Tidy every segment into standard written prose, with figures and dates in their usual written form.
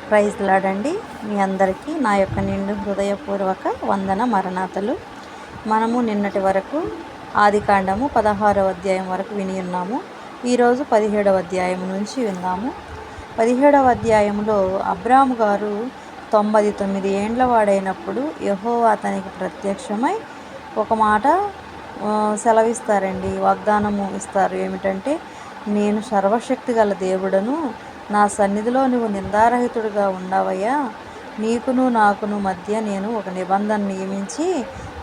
Praise లాడండి. మీ అందరికీ నా యొక్క నిండు హృదయపూర్వక వందన మరణాతలు. మనము నిన్నటి వరకు ఆదికాండము 16వ అధ్యాయం వరకు విని ఉన్నాము. ఈరోజు 17వ అధ్యాయం నుంచి విందాము. 17వ అధ్యాయంలో అబ్రాము గారు 99 ఏండ్ల వాడైనప్పుడు యెహోవా అతనికి ప్రత్యక్షమై ఒక మాట సెలవిస్తారండి, వాగ్దానము ఇస్తారు. ఏమిటంటే, నేను సర్వశక్తి గల దేవుడను, నా సన్నిధిలో నువ్వు నిందారహితుడిగా ఉండవయ్యా, నీకును నాకును మధ్య నేను ఒక నిబంధన నియమించి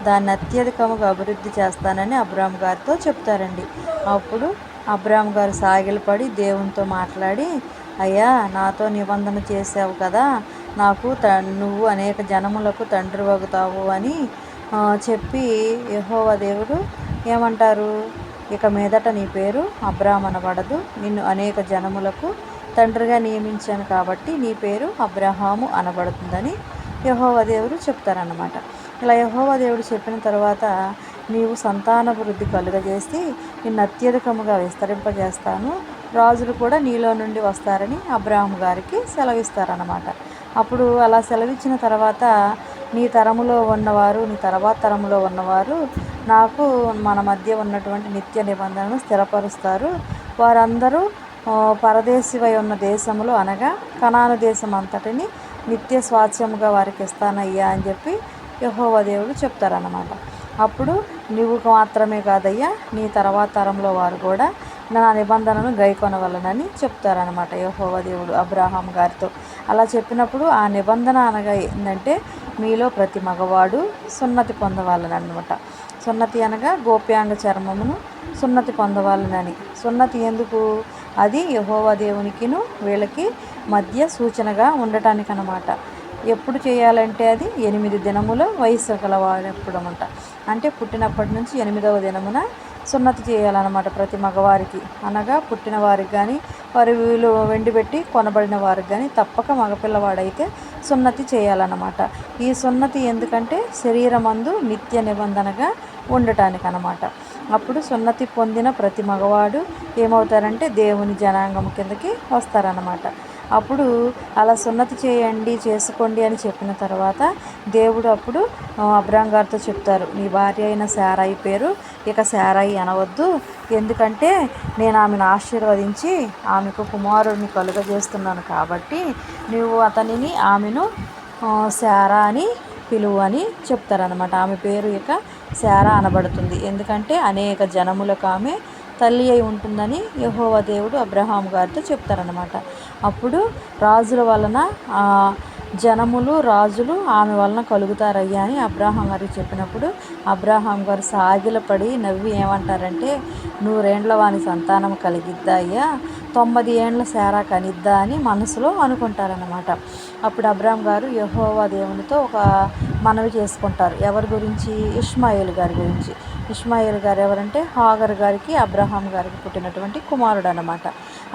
దాన్ని అత్యధికముగా అభివృద్ధి చేస్తానని అబ్రాము గారితో చెప్తారండి. అప్పుడు అబ్రాము గారు సాగిలపడి దేవునితో మాట్లాడి, అయ్యా, నాతో నిబంధన చేసావు కదా, నాకు నువ్వు అనేక జనములకు తండ్రి వగుతావు అని చెప్పి యెహోవా దేవుడు ఏమంటారు, ఇక మీదట నీ పేరు అబ్రాము అనబడదు, నిన్ను అనేక జనములకు తండ్రిగా నియమించాను కాబట్టి నీ పేరు అబ్రహాము అనబడుతుందని యెహోవా దేవుడు చెప్తారన్నమాట. ఇలా యెహోవా దేవుడు చెప్పిన తర్వాత, నీవు సంతానభివృద్ధి కలుగజేసి నిన్ను అత్యధికముగా విస్తరింపజేస్తాను, రాజులు కూడా నీలో నుండి వస్తారని అబ్రాహాము గారికి సెలవిస్తారన్నమాట. అప్పుడు అలా సెలవిచ్చిన తర్వాత, నీ తరములో ఉన్నవారు, నీ తర్వాత తరములో ఉన్నవారు నాకు మన మధ్య ఉన్నటువంటి నిత్య నిబంధనను స్థిరపరుస్తారు, వారందరూ పరదేశివై ఉన్న దేశములు అనగా కనాను దేశం అంతటిని నిత్య స్వాస్థ్యముగా వారికి ఇస్తానయ్యా అని చెప్పి యెహోవా దేవుడు చెప్తారన్నమాట. అప్పుడు నువ్వు మాత్రమే కాదయ్యా, నీ తర్వాత తరంలో వారు కూడా నా నిబంధనను గైకొనవలనని చెప్తారనమాట యెహోవా దేవుడు అబ్రాహాం గారితో. అలా చెప్పినప్పుడు ఆ నిబంధన అనగా ఏంటంటే, మీలో ప్రతి మగవాడు సున్నతి పొందవాలని అనమాట. సున్నతి అనగా గోప్యాంగ చర్మమును సున్నతి పొందవాలనని. సున్నతి ఎందుకు? అది యెహోవా దేవునికిను వీళ్ళకి మధ్య సూచనగా ఉండటానికి అనమాట. ఎప్పుడు చేయాలంటే అది 8 దినముల వయసు గలవాడప్పుడు అనమాట. అంటే పుట్టినప్పటి నుంచి 8వ దినమున సున్నతి చేయాలన్నమాట ప్రతి మగవారికి. అనగా పుట్టిన వారికి కానీ, వారి వీళ్ళు వెండిబెట్టి కొనబడిన వారికి కానీ తప్పక మగపిల్లవాడైతే సున్నతి చేయాలన్నమాట. ఈ సున్నతి ఎందుకంటే శరీరమందు నిత్య నిబంధనగా ఉండటానికి అన్నమాట. అప్పుడు సున్నతి పొందిన ప్రతి మగవాడు ఏమవుతారంటే దేవుని జనాంగం కిందకి వస్తారన్నమాట. అప్పుడు అలా సున్నతి చేయండి, చేసుకోండి అని చెప్పిన తర్వాత దేవుడు అప్పుడు అబ్రాం గారితో చెప్తారు, నీ భార్య అయిన శారాయి పేరు ఇక శారాయి అనవద్దు, ఎందుకంటే నేను ఆమెను ఆశీర్వదించి ఆమెకు కుమారుడిని కలుగజేస్తున్నాను కాబట్టి నువ్వు ఆమెను శారా అని పిలువు అని చెప్తారనమాట. ఆమె పేరు ఇక శారా అనబడుతుంది, ఎందుకంటే అనేక జనములకు ఆమె తల్లి అయి ఉంటుందని యెహోవా దేవుడు అబ్రహాము గారితో చెప్తారనమాట. అప్పుడు రాజుల వలన జనములు రాజులు ఆమె వలన కలుగుతారయ్యా అని అబ్రాహాం గారికి చెప్పినప్పుడు అబ్రాహాం గారు సాగిలపడి నవ్వి ఏమంటారంటే, 100 ఏండ్ల వాని సంతానం కలిగిద్దా అయ్యా, 90 ఏండ్ల శారా కనిద్దా అని మనసులో అనుకుంటారన్నమాట. అప్పుడు అబ్రాహాం గారు యెహోవా దేవునితో ఒక మనవి చేసుకుంటారు. ఎవరి గురించి? ఇష్మాయేలు గారి గురించి. ఇష్మాయేలు గారు ఎవరంటే హాగర్ గారికి అబ్రహాం గారికి పుట్టినటువంటి కుమారుడు అన్నమాట.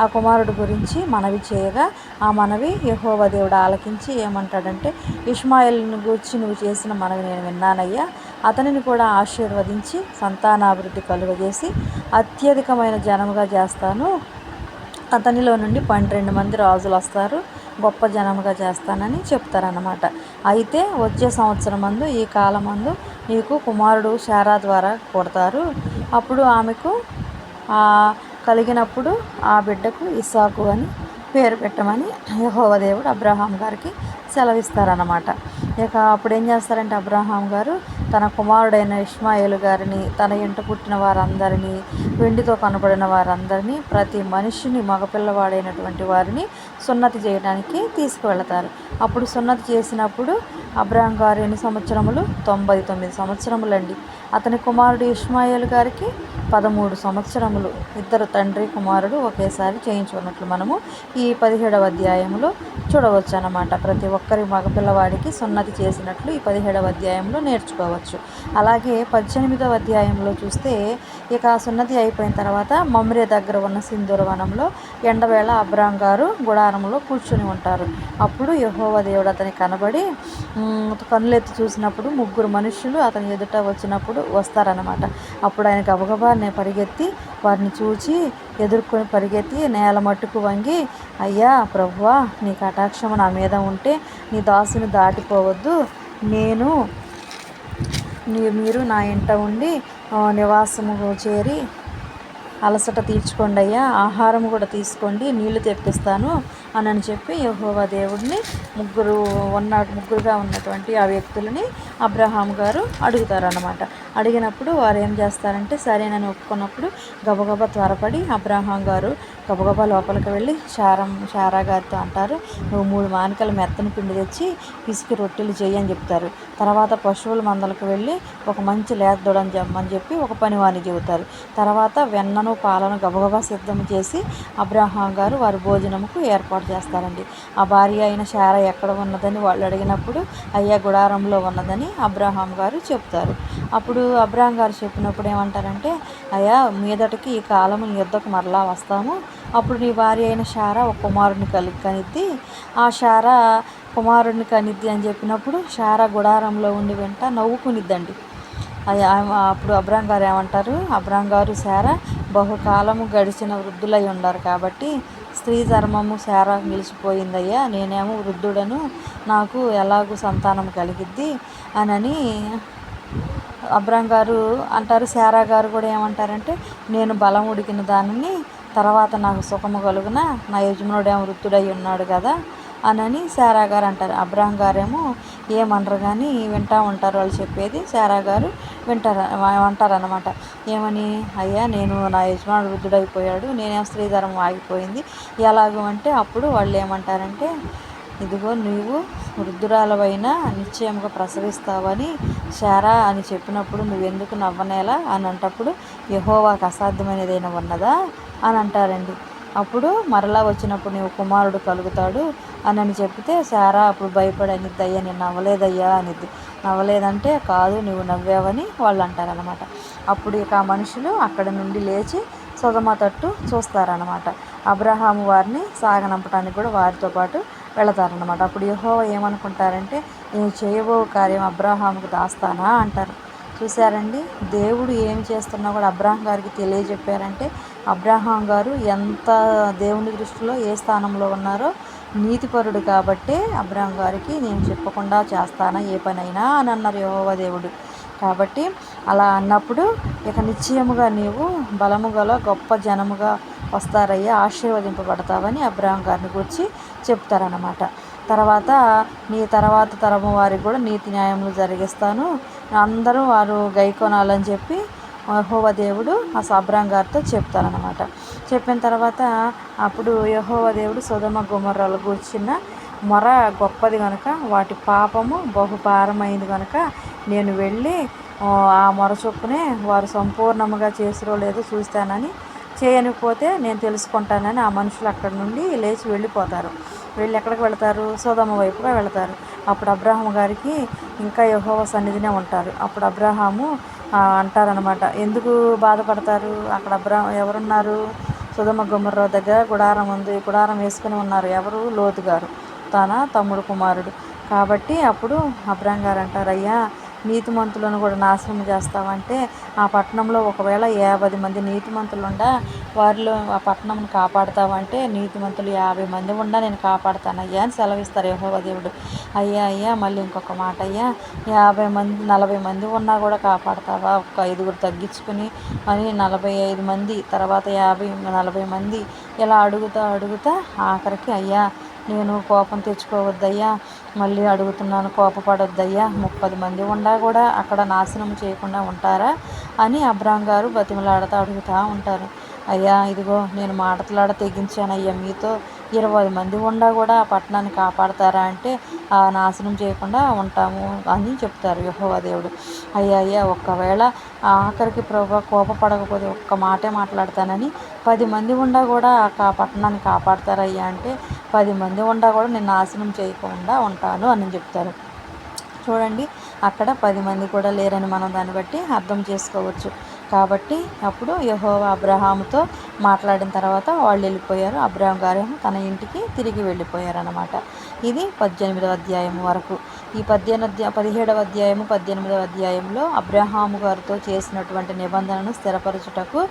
ఆ కుమారుడు గురించి మనవి చేయగా ఆ మనవి యెహోవా దేవుడు ఆలకించి ఏమంటాడంటే, ఇష్మాయేలుని గురించి నువ్వు చేసిన మనవి నేను విన్నానయ్యా, అతనిని కూడా ఆశీర్వదించి సంతానాభివృద్ధి కలుగజేసి అత్యధికమైన జనముగా చేస్తాను, అతనిలో నుండి 12 మంది రాజులు వస్తారు, గొప్ప జనముగా చేస్తానని చెప్తారన్నమాట. అయితే వచ్చే సంవత్సరం మందు ఈ కాలమందు నీకు కుమారుడు శారా ద్వారా పుడతారు, అప్పుడు ఆమెకు కలిగినప్పుడు ఆ బిడ్డకు ఇస్సాకు అని పేరు పెట్టమని యెహోవా దేవుడు అబ్రహాం గారికి సెలవిస్తారన్నమాట. ఇక అప్పుడు ఏం చేస్తారంటే అబ్రహాం గారు తన కుమారుడైన ఇష్మాయేలు గారిని, తన ఇంట పుట్టిన వారందరినీ, వెండితో కనబడిన వారందరినీ, ప్రతి మనిషిని మగపిల్లవాడైనటువంటి వారిని సున్నతి చేయడానికి తీసుకువెళతారు. అప్పుడు సున్నతి చేసినప్పుడు అబ్రహాం గారు ఎన్ని సంవత్సరములు? 99 సంవత్సరములండి. అతని కుమారుడు ఇష్మాయేలు గారికి 13 సంవత్సరములు. ఇద్దరు తండ్రి కుమారుడు ఒకేసారి చేయించుకున్నట్లు మనము ఈ 17వ అధ్యాయంలో చూడవచ్చు అన్నమాట. ప్రతి ఒక్కరి మగపిల్లవాడికి సున్నతి చేసినట్లు ఈ 17వ అధ్యాయంలో నేర్చుకోవచ్చు. అలాగే 18వ అధ్యాయంలో చూస్తే, ఇక సున్నతి అయిపోయిన తర్వాత మమ్రే దగ్గర ఉన్న సింధూర వనంలో ఎండవేళ అబ్రాం గారు గుడారంలో కూర్చుని ఉంటారు. అప్పుడు యెహోవా దేవుడు అతనికి కనబడి కన్నులెత్తి చూసినప్పుడు 3 మనుషులు అతని ఎదుట వస్తారన్నమాట. అప్పుడు ఆయన గబగబా పరిగెత్తి వారిని చూచి ఎదుర్కొని పరిగెత్తి నేల మట్టుకు వంగి, అయ్యా ప్రభువా, నీ కటాక్షము నా మీద ఉంటే నీ దాసుని దాటిపోవద్దు, మీరు నా ఇంట ఉండి నివాసము చేరి అలసట తీర్చుకోండి అయ్యా, ఆహారం కూడా తీసుకోండి, నీళ్లు తెప్పిస్తాను అని చెప్పి యెహోవా దేవుడిని ముగ్గురుగా ఉన్నటువంటి ఆ వ్యక్తులని అబ్రహాం గారు అడుగుతారన్నమాట. అడిగినప్పుడు వారు ఏం చేస్తారంటే సరేనని ఒప్పుకున్నప్పుడు గబగబా త్వరపడి అబ్రహాం గారు గబగబా లోపలికి వెళ్ళి శారా గారితో అంటారు, నువ్వు 3 మానికల మెత్తని పిండి తెచ్చి పిసికి రొట్టెలు చెయ్యి అని చెప్తారు. తర్వాత పశువుల మందలకు వెళ్ళి ఒక మంచి లేత దూడని చెప్పమని చెప్పి ఒక పనివానికి చెబుతారు. తర్వాత వెన్నను పాలను గబగబా సిద్ధం చేసి అబ్రహాం గారు వారి భోజనముకు ఏర్పాటు చేస్తారండి. ఆ భార్య అయిన శారా ఎక్కడ ఉన్నదని వాళ్ళు అడిగినప్పుడు అయ్యా గుడారంలో ఉన్నదని అబ్రహాం గారు చెప్తారు. అప్పుడు అబ్రహాం గారు చెప్పినప్పుడు ఏమంటారంటే, అయ్యా మీదటికి ఈ కాలము నీ యుద్ధకు మరలా వస్తాము, అప్పుడు నీ భార్య అయిన శారా ఒక కుమారుని కనిద్ది, ఆ శారా కుమారుడిని కనిద్ది అని చెప్పినప్పుడు శారా గుడారంలో ఉండి వెంట నవ్వుకునిద్దండి. అప్పుడు అబ్రహాం గారు ఏమంటారు, అబ్రహాం గారు శారా బహుకాలము గడిచిన వృద్ధులై ఉన్నారు కాబట్టి స్త్రీ ధర్మము శారా నిలిచిపోయిందయ్యా, నేనేమో వృద్ధుడను, నాకు ఎలాగూ సంతానం కలిగిద్ది అని అబ్రహాం గారు అంటారు. శారా గారు కూడా ఏమంటారంటే, నేను బలం ఉడికిన దానిని, తర్వాత నాకు సుఖము కలుగున, నా యజమానుడేమో వృద్ధుడై ఉన్నాడు కదా అని శారా గారు అంటారు. అబ్రహాం గారేమో ఏమనరు కానీ వింటూ ఉంటారు వాళ్ళు చెప్పేది. శారా గారు అంటారనమాట, ఏమని, అయ్యా నేను నా యజమానుడు వృద్ధుడైపోయాడు, నేనేమో స్త్రీ ధర్మం ఆగిపోయింది ఎలాగూ అంటే, అప్పుడు వాళ్ళు ఏమంటారంటే, ఇదిగో నీవు వృద్ధురాలవైనా నిశ్చయముగా ప్రసవిస్తావని శారా అని చెప్పినప్పుడు నువ్వెందుకు నవ్వనేలా అని అంటప్పుడు యెహోవాకు అసాధ్యమైనదైనా ఉన్నదా అని అంటారండి. అప్పుడు మరలా వచ్చినప్పుడు నీవు కుమారుడు కలుగుతాడు అని చెప్తే శారా అప్పుడు భయపడి అనిద్ది, అయ్యా నేను నవ్వలేదయ్యా అనిద్ది. నవ్వలేదంటే కాదు నువ్వు నవ్వావని వాళ్ళు అంటారనమాట. అప్పుడు ఇక ఆ మనుషులు అక్కడ నుండి లేచి సొదొమ తట్టు చూస్తారనమాట. అబ్రహాము వారిని సాగనంపడానికి కూడా వారితో పాటు వెళతారనమాట. అప్పుడు యెహోవా ఏమనుకుంటారంటే, నేను చేయబో కార్యం అబ్రహాముకు దాస్తానా అంటారు. చూశారండి, దేవుడు ఏం చేస్తున్నా కూడా అబ్రహాం గారికి తెలియజెప్పారంటే అబ్రహాం గారు ఎంత దేవుని దృష్టిలో ఏ స్థానంలో ఉన్నారో నీతిపరుడు కాబట్టే అబ్రహాం గారికి నేను చెప్పకుండా చేస్తానా ఏ పనైనా అని అన్నారు యెహోవా దేవుడు. కాబట్టి అలా అన్నప్పుడు ఇక నిశ్చయముగా నీవు బలము గల గొప్ప జనముగా వస్తారయ్యా, ఆశీర్వదింపబడతావని అబ్రహాం గారిని గురించి చెప్తారన్నమాట. తర్వాత నీ తర్వాత తరము వారికి కూడా నీతి న్యాయములు జరిగిస్తాను, అందరూ వారు గైకొనాలని చెప్పి యెహోవా దేవుడు ఆ అబ్రహాం గారితో చెప్తారనమాట. చెప్పిన తర్వాత అప్పుడు యెహోవా దేవుడు సొదొమ గొమొర్రాల గూర్చిన మొర గొప్పది కనుక వాటి పాపము బహుభారమైంది కనుక నేను వెళ్ళి ఆ మొర చొప్పునే వారు సంపూర్ణముగా చేసిరో లేదో చూస్తానని, చేయనిపోతే నేను తెలుసుకుంటానని ఆ మనుషులు అక్కడి నుండి లేచి వెళ్ళిపోతారు. వెళ్ళి ఎక్కడికి వెళతారు, సొదొమ వైపుగా వెళతారు. అప్పుడు అబ్రహాము గారికి ఇంకా యెహోవా సన్నిధినే ఉంటారు. అప్పుడు అబ్రహాము అంటారనమాట, ఎందుకు బాధపడతారు, అక్కడ ఎవరున్నారు, సొదొమ గొమొర్రా దగ్గర గుడారం ఉంది, గుడారం వేసుకుని ఉన్నారు. ఎవరు, లోతు గారు, తన తమ్ముడు కుమారుడు. కాబట్టి అప్పుడు అబ్రహాం గారు అంటారు, అయ్యా నీతిమంతులను కూడా నాశనం చేస్తామంటే ఆ పట్టణంలో ఒకవేళ 50 మంది నీతిమంతులు ఉండా వారిలో ఆ పట్టణంను కాపాడుతావంటే నీతిమంతులు 50 మంది ఉండా నేను కాపాడుతానయ్యా అని సెలవిస్తారు యెహోవా దేవుడు. అయ్యా మళ్ళీ ఇంకొక మాట, అయ్యా 50 మంది 40 మంది ఉన్నా కూడా కాపాడుతావా, ఒక 5గురు తగ్గించుకుని అని 45 మంది, తర్వాత 50 40 మంది ఇలా అడుగుతా ఆఖరికి అయ్యా నేను కోపం తెచ్చుకోవద్దయ్యా, మళ్ళీ అడుగుతున్నాను కోపపడొద్దయ్యా, 30 మంది ఉండా కూడా అక్కడ నాశనం చేయకుండా ఉంటారా అని అబ్రహాం గారు బతిమలాడుతూ అడుగుతూ ఉంటారు. అయ్యా ఇదిగో నేను మాటలాడ తెగించానయ్యా, మీతో 20 మంది ఉండా కూడా ఆ పట్టణాన్ని కాపాడతారా అంటే ఆ నాశనం చేయకుండా ఉంటాము అని చెప్తారు యెహోవా దేవుడు. అయ్యా ఒక్కవేళ ఆఖరికి ప్రభు కోపపడకపోతే ఒక్క మాటే మాట్లాడతానని 10 మంది ఉండా కూడా ఆ పట్టణాన్ని కాపాడతారయ్యా అంటే 10 మంది ఉండా కూడా నేను నాశనం చేయకుండా ఉంటాను అని చెప్తారు. చూడండి, అక్కడ 10 మంది కూడా లేరని మనం దాన్ని బట్టి అర్థం చేసుకోవచ్చు. కాబట్టి అప్పుడు యెహోవా అబ్రహాముతో మాట్లాడిన తర్వాత వాళ్ళు వెళ్ళిపోయారు. అబ్రహాం గారేమో తన ఇంటికి తిరిగి వెళ్ళిపోయారన్నమాట. ఇది 18వ అధ్యాయం వరకు. ఈ 17వ అధ్యాయము 18వ అధ్యాయంలో అబ్రహాము గారితో చేసినటువంటి నిబంధనను స్థిరపరచుటకు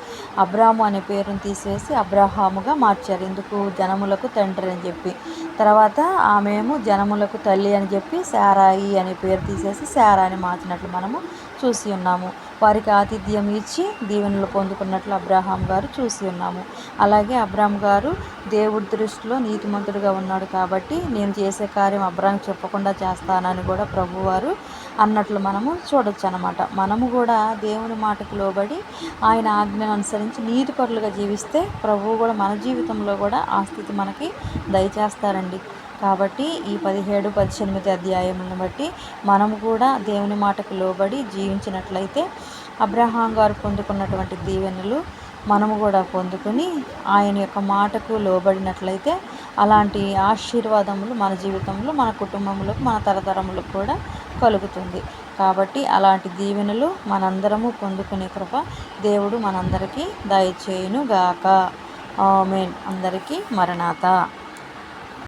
అబ్రాము అనే పేరును తీసివేసి అబ్రహాముగా మార్చారు. ఎందుకు? జనములకు తండ్రి అని చెప్పి. తర్వాత ఆమెము జనములకు తల్లి అని చెప్పి శారాయి అనే పేరు తీసేసి శారా అని మార్చినట్లు మనము చూసి ఉన్నాము. వారికి ఆతిథ్యం ఇచ్చి దీవెనలు పొందుకున్నట్లు అబ్రహాం గారు చూసి ఉన్నాము. అలాగే అబ్రాం గారు దేవుడి దృష్టిలో నీతిమంతుడిగా ఉన్నాడు కాబట్టి నేను చేసే కార్యం అబ్రాంకి చెప్పకుండా చేస్తానని కూడా ప్రభువారు అన్నట్లు మనము చూడొచ్చు అన్నమాట. మనము కూడా దేవుని మాటకు లోబడి ఆయన ఆజ్ఞను అనుసరించి నీతిపరులుగా జీవిస్తే ప్రభువు కూడా మన జీవితంలో కూడా ఆ స్థితి మనకి దయచేస్తారండి. కాబట్టి ఈ 17, 18 అధ్యాయములను బట్టి మనము కూడా దేవుని మాటకు లోబడి జీవించినట్లయితే అబ్రహాం గారు పొందుకున్నటువంటి దీవెనలు మనము కూడా పొందుకుని ఆయన యొక్క మాటకు లోబడినట్లయితే అలాంటి ఆశీర్వాదములు మన జీవితంలో, మన కుటుంబంలో, మన తరతరములకు కూడా కలుగుతుంది. కాబట్టి అలాంటి దీవెనలు మనందరము పొందుకునే కృప దేవుడు మనందరికీ దయచేయును గాక. ఆమేన్. అందరికీ మరణాత.